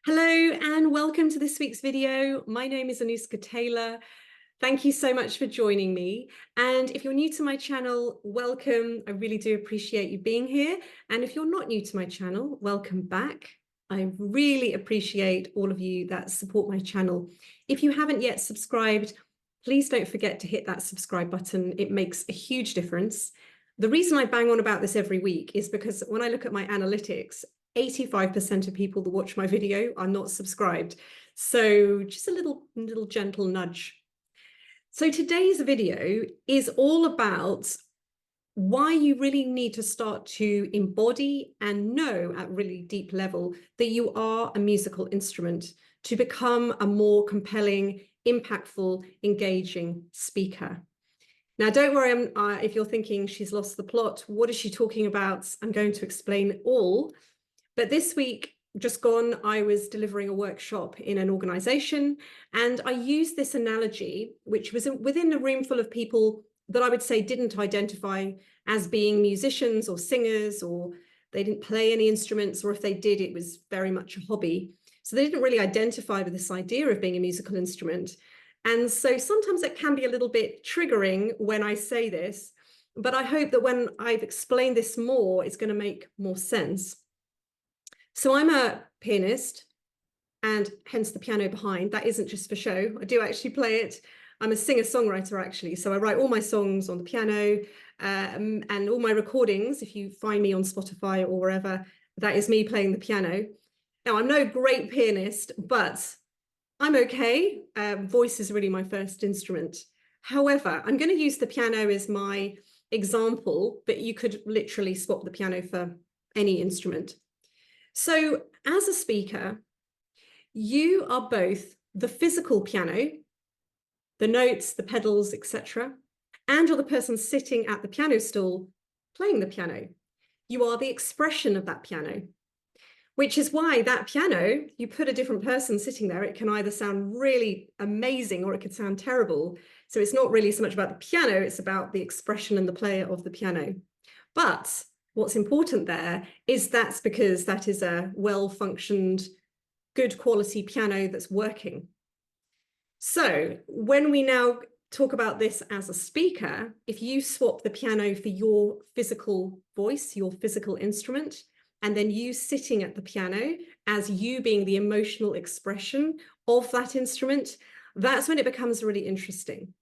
Hello and welcome to this week's video. My name is Anuska Taylor. Thank you so much for joining me. And if you're new to my channel, welcome. I really do appreciate you being here. And if you're not new to my channel, welcome back. I really appreciate all of you that support my channel. If you haven't yet subscribed, please don't forget to hit that subscribe button. It makes a huge difference. The reason I bang on about this every week is because when I look at my analytics, 85% of people that watch my video are not subscribed. So just a little gentle nudge. So today's video is all about why you really need to start to embody and know at really deep level that you are a musical instrument to become a more compelling, impactful, engaging speaker. Now, don't worry if you're thinking she's lost the plot. What is she talking about? I'm going to explain all. But this week, just gone, I was delivering a workshop in an organization, and I used this analogy, which was within a room full of people that I would say didn't identify as being musicians or singers, or they didn't play any instruments, or if they did, it was very much a hobby. So they didn't really identify with this idea of being a musical instrument. And so sometimes it can be a little bit triggering when I say this, but I hope that when I've explained this more, it's going to make more sense. So I'm a pianist, and hence the piano behind. That isn't just for show. I do actually play it. I'm a singer-songwriter, actually. So I write all my songs on the piano, and all my recordings, if you find me on Spotify or wherever, that is me playing the piano. Now, I'm no great pianist, but I'm okay. Voice is really my first instrument. However, I'm going to use the piano as my example, but you could literally swap the piano for any instrument. So as a speaker, you are both the physical piano, the notes, the pedals, etc., and you're the person sitting at the piano stool playing the piano. You are the expression of that piano, which is why that piano, you put a different person sitting there, it can either sound really amazing or it could sound terrible. So it's not really so much about the piano, it's about the expression and the player of the piano. But what's important there is that's because that is a well-functioned, good quality piano that's working. So when we now talk about this as a speaker, if you swap the piano for your physical voice, your physical instrument, and then you sitting at the piano as you being the emotional expression of that instrument, that's when it becomes really interesting.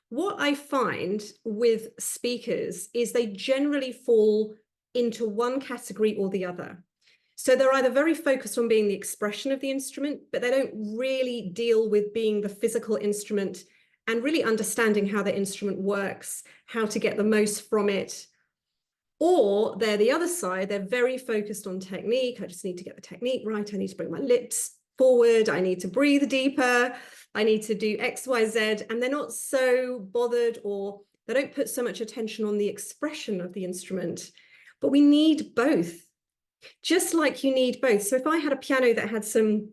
What I find with speakers is they generally fall into one category or the other. So they're either very focused on being the expression of the instrument, but they don't really deal with being the physical instrument and really understanding how the instrument works, how to get the most from it. Or they're the other side, they're very focused on technique. I just need to get the technique right. I need to bring my lips forward. I need to breathe deeper. I need to do X, Y, Z. And they're not so bothered, or they don't put so much attention on the expression of the instrument. But we need both, just like you need both. So if I had a piano that had some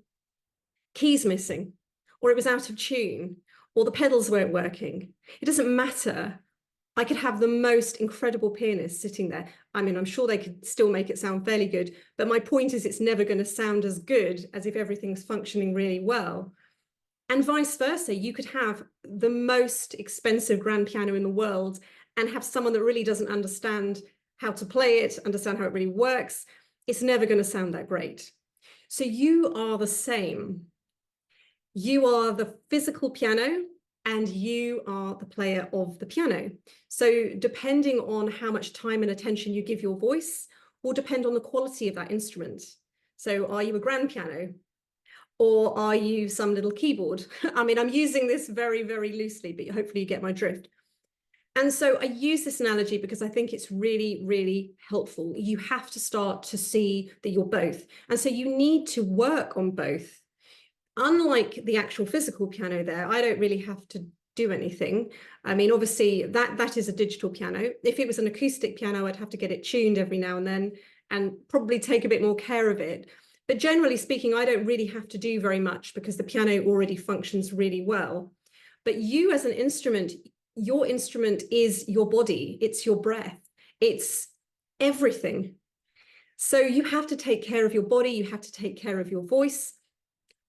keys missing, or it was out of tune, or the pedals weren't working, it doesn't matter. I could have the most incredible pianist sitting there. I mean, I'm sure they could still make it sound fairly good, but my point is it's never going to sound as good as if everything's functioning really well. And vice versa, you could have the most expensive grand piano in the world and have someone that really doesn't understand how to play it, understand how it really works. It's never going to sound that great. So you are the same. You are the physical piano, and you are the player of the piano. So depending on how much time and attention you give your voice will depend on the quality of that instrument. So are you a grand piano, or are you some little keyboard? I mean, I'm using this very, very loosely, but hopefully you get my drift. And so I use this analogy because I think it's really, really helpful. You have to start to see that you're both. And so you need to work on both. Unlike the actual physical piano there, I don't really have to do anything. I mean, obviously that is a digital piano. If it was an acoustic piano, I'd have to get it tuned every now and then and probably take a bit more care of it. But generally speaking, I don't really have to do very much because the piano already functions really well. But you as an instrument, your instrument is your body, it's your breath, it's everything. So you have to take care of your body, you have to take care of your voice,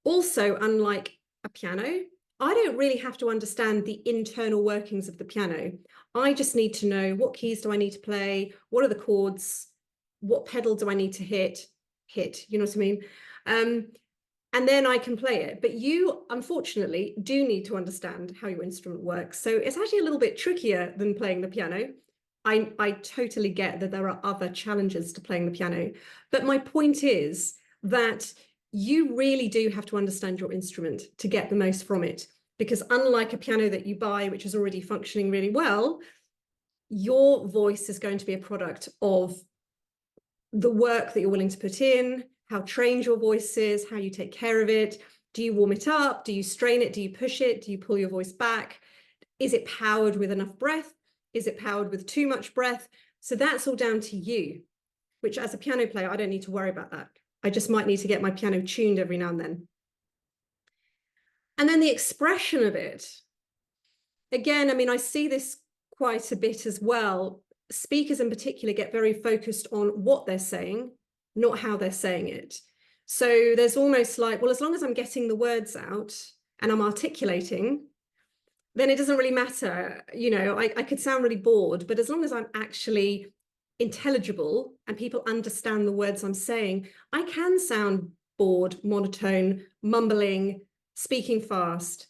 Also, unlike a piano, I don't really have to understand the internal workings of the piano. I just need to know, what keys do I need to play? What are the chords? What pedal do I need to hit? You know what I mean? And then I can play it. But you, unfortunately, do need to understand how your instrument works. So it's actually a little bit trickier than playing the piano. I totally get that there are other challenges to playing the piano. But my point is that you really do have to understand your instrument to get the most from it. Because unlike a piano that you buy, which is already functioning really well, your voice is going to be a product of the work that you're willing to put in, how trained your voice is, how you take care of it. Do you warm it up? Do you strain it? Do you push it? Do you pull your voice back? Is it powered with enough breath? Is it powered with too much breath? So that's all down to you, which as a piano player, I don't need to worry about that. I just might need to get my piano tuned every now and then. And then the expression of it. Again, I mean, I see this quite a bit as well. Speakers in particular get very focused on what they're saying, not how they're saying it. So there's almost like, well, as long as I'm getting the words out and I'm articulating, then it doesn't really matter. You know, I could sound really bored, but as long as I'm actually intelligible and people understand the words I'm saying, I can sound bored, monotone, mumbling, speaking fast.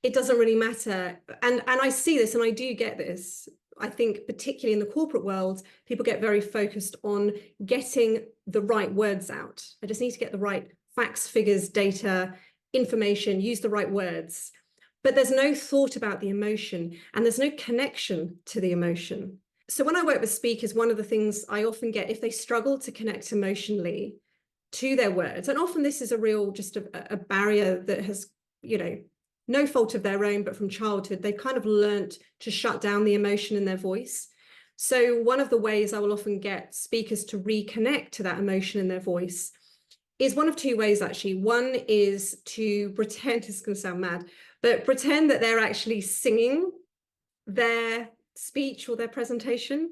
It doesn't really matter. And I see this and I do get this. I think particularly in the corporate world, people get very focused on getting the right words out. I just need to get the right facts, figures, data, information, use the right words. But there's no thought about the emotion and there's no connection to the emotion. So when I work with speakers, one of the things I often get, if they struggle to connect emotionally to their words, and often this is a real, just a barrier that has, you know, no fault of their own, but from childhood, they've kind of learnt to shut down the emotion in their voice. So one of the ways I will often get speakers to reconnect to that emotion in their voice is one of two ways, actually. One is to pretend, it's going to sound mad, but pretend that they're actually singing their speech or their presentation.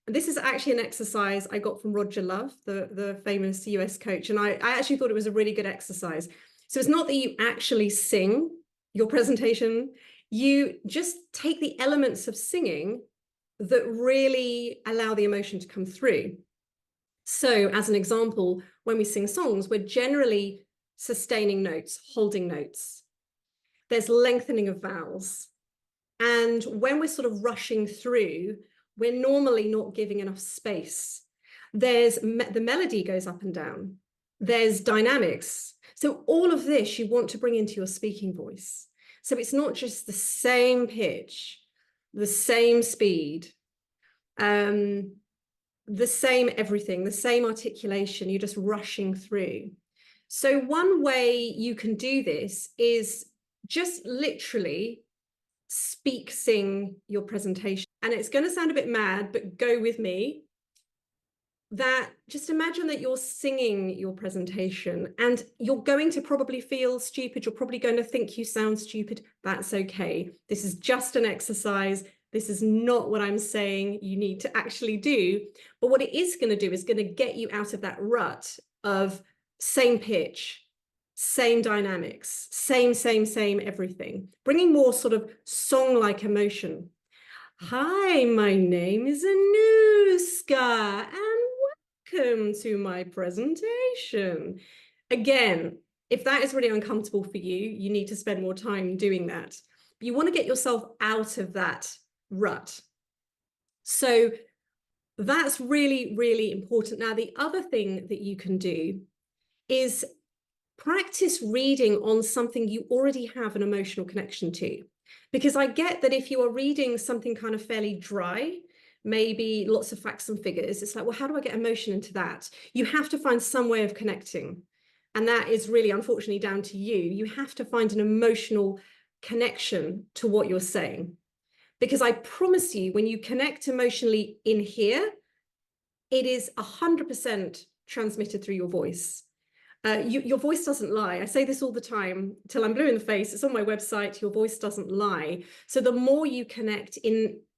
This is actually an exercise I got from Roger Love, the famous US coach, and I actually thought it was a really good exercise. So it's not that you actually sing your presentation, you just take the elements of singing that really allow the emotion to come through. So as an example, when we sing songs, we're generally sustaining notes, holding notes. There's lengthening of vowels. And when we're sort of rushing through, we're normally not giving enough space. The melody goes up and down. There's dynamics. So all of this you want to bring into your speaking voice. So it's not just the same pitch, the same speed, the same everything, the same articulation, you're just rushing through. So one way you can do this is just literally speak, sing your presentation. And it's going to sound a bit mad, but go with me. That just imagine that you're singing your presentation and you're going to probably feel stupid. You're probably going to think you sound stupid. That's okay. This is just an exercise. This is not what I'm saying you need to actually do. But what it is going to do is going to get you out of that rut of same pitch, same dynamics, same everything, bringing more sort of song-like emotion. Hi, my name is Anuska, and welcome to my presentation. Again, if that is really uncomfortable for you, you need to spend more time doing that. You want to get yourself out of that rut. So that's really, really important. Now, the other thing that you can do is practice reading on something you already have an emotional connection to. Because I get that if you are reading something kind of fairly dry, maybe lots of facts and figures, it's like, well, how do I get emotion into that? You have to find some way of connecting. And that is really, unfortunately, down to you. You have to find an emotional connection to what you're saying. Because I promise you, when you connect emotionally in here, it is 100% transmitted through your voice. Your voice doesn't lie. I say this all the time till I'm blue in the face. It's on my website. Your voice doesn't lie. So the more you connect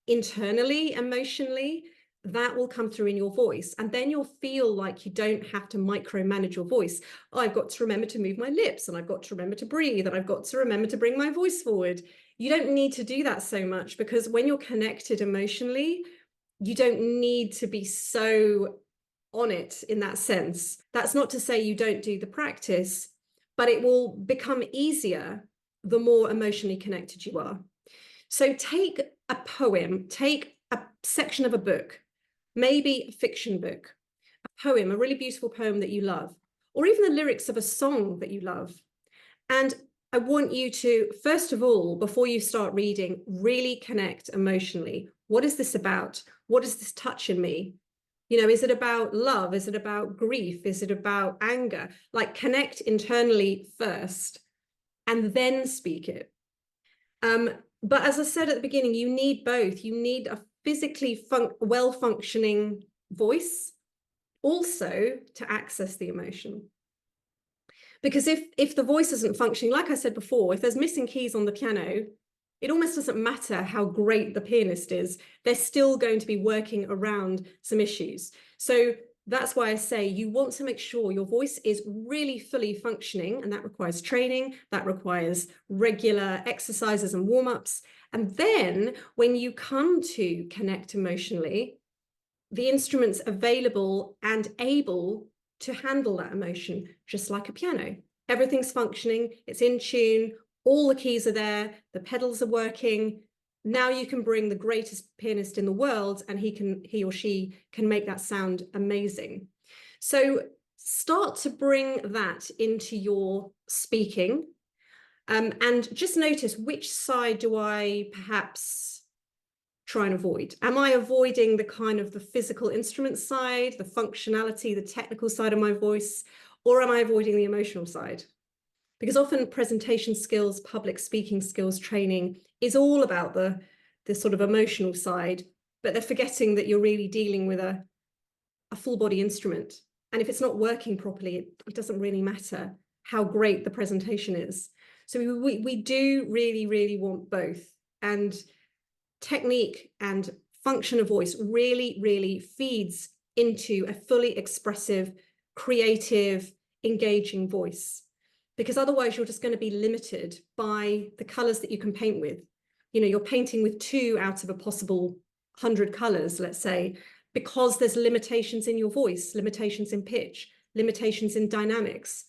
internally, emotionally, that will come through in your voice. And then you'll feel like you don't have to micromanage your voice. Oh, I've got to remember to move my lips, and I've got to remember to breathe, and I've got to remember to bring my voice forward. You don't need to do that so much, because when you're connected emotionally, you don't need to be so on it in that sense. That's not to say you don't do the practice, but it will become easier the more emotionally connected you are. So take a poem, take a section of a book, maybe a fiction book, a poem, a really beautiful poem that you love, or even the lyrics of a song that you love. And I want you to, first of all, before you start reading, really connect emotionally. What is this about? What does this touch in me? You know, is it about love? Is it about grief? Is it about anger? Like, connect internally first and then speak it. But as I said at the beginning, you need both. You need a physically well-functioning voice also to access the emotion. Because if the voice isn't functioning, like I said before, if there's missing keys on the piano, it almost doesn't matter how great the pianist is. They're still going to be working around some issues. So that's why I say you want to make sure your voice is really fully functioning, and that requires training, that requires regular exercises and warm-ups. And then when you come to connect emotionally, the instrument's available and able to handle that emotion, just like a piano. Everything's functioning, it's in tune, all the keys are there, the pedals are working. Now you can bring the greatest pianist in the world, and he or she can make that sound amazing. So start to bring that into your speaking, and just notice, which side do I perhaps try and avoid? Am I avoiding the kind of the physical instrument side, the functionality, the technical side of my voice, or am I avoiding the emotional side? Because often presentation skills, public speaking skills training is all about the sort of emotional side, but they're forgetting that you're really dealing with a full body instrument. And if it's not working properly, it doesn't really matter how great the presentation is. So we do really, really want both. And technique and function of voice really, really feeds into a fully expressive, creative, engaging voice. Because otherwise you're just going to be limited by the colors that you can paint with. You know, you're painting with 2 out of a possible 100 colors, let's say, because there's limitations in your voice, limitations in pitch, limitations in dynamics,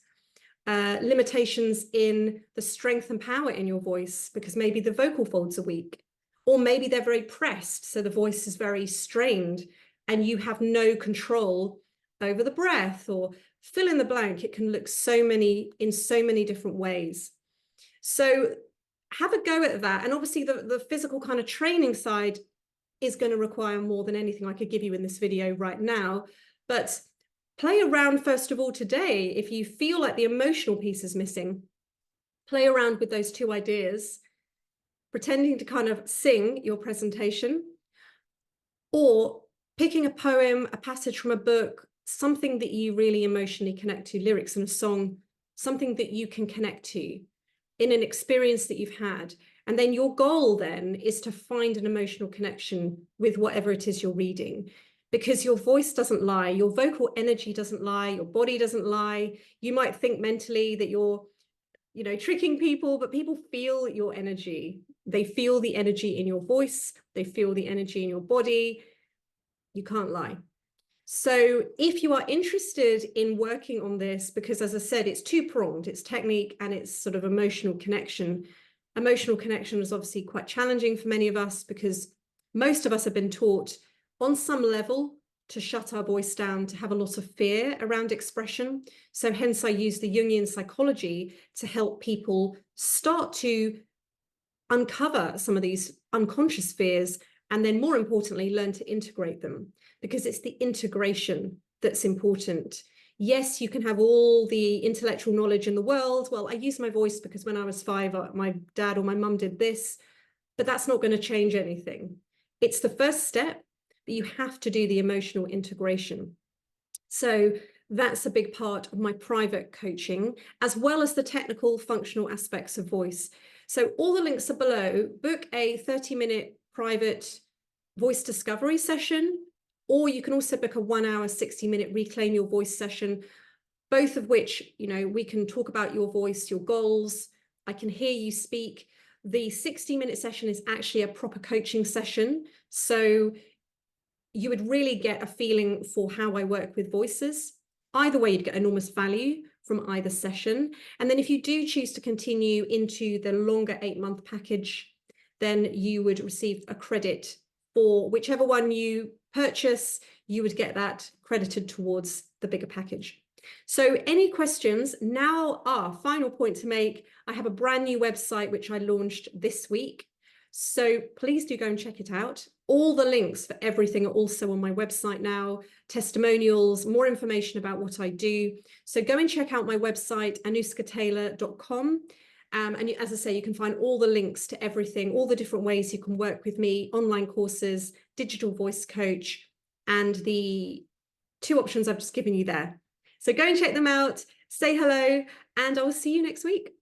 limitations in the strength and power in your voice, because maybe the vocal folds are weak, or maybe they're very pressed, so the voice is very strained and you have no control over the breath, or fill in the blank. It can look in so many different ways. So have a go at that. And obviously the physical kind of training side is going to require more than anything I could give you in this video right now. But play around first of all today. If you feel like the emotional piece is missing, play around with those 2 ideas, pretending to kind of sing your presentation, or picking a poem, a passage from a book, something that you really emotionally connect to, lyrics in a song, something that you can connect to in an experience that you've had. And then your goal then is to find an emotional connection with whatever it is you're reading, because your voice doesn't lie, your vocal energy doesn't lie, your body doesn't lie. You might think mentally that you're, you know, tricking people, but people feel your energy. They feel the energy in your voice. They feel the energy in your body. You can't lie. So if you are interested in working on this, because as I said, it's 2-pronged, it's technique and it's sort of emotional connection. Emotional connection is obviously quite challenging for many of us, because most of us have been taught on some level to shut our voice down, to have a lot of fear around expression. So hence I use the Jungian psychology to help people start to uncover some of these unconscious fears, and then more importantly, learn to integrate them, because it's the integration that's important. Yes, you can have all the intellectual knowledge in the world. Well, I use my voice because when I was 5, my dad or my mum did this, but that's not going to change anything. It's the first step, but you have to do the emotional integration. So that's a big part of my private coaching, as well as the technical functional aspects of voice. So all the links are below. Book a 30-minute private voice discovery session. or you can also book a 1 hour, 60-minute Reclaim Your Voice session, both of which, you know, we can talk about your voice, your goals. I can hear you speak. The 60-minute session is actually a proper coaching session. So you would really get a feeling for how I work with voices. Either way, you'd get enormous value from either session. And then if you do choose to continue into the longer 8-month package, then you would receive a credit for whichever one you purchase. You would get that credited towards the bigger package. So any questions? Now, final point to make, I have a brand new website which I launched this week. So please do go and check it out. All the links for everything are also on my website now, testimonials, more information about what I do. So go and check out my website, anuskataylor.com. And as I say, you can find all the links to everything, all the different ways you can work with me, online courses, digital voice coach, and the 2 options I've just given you there. So go and check them out, say hello, and I will see you next week.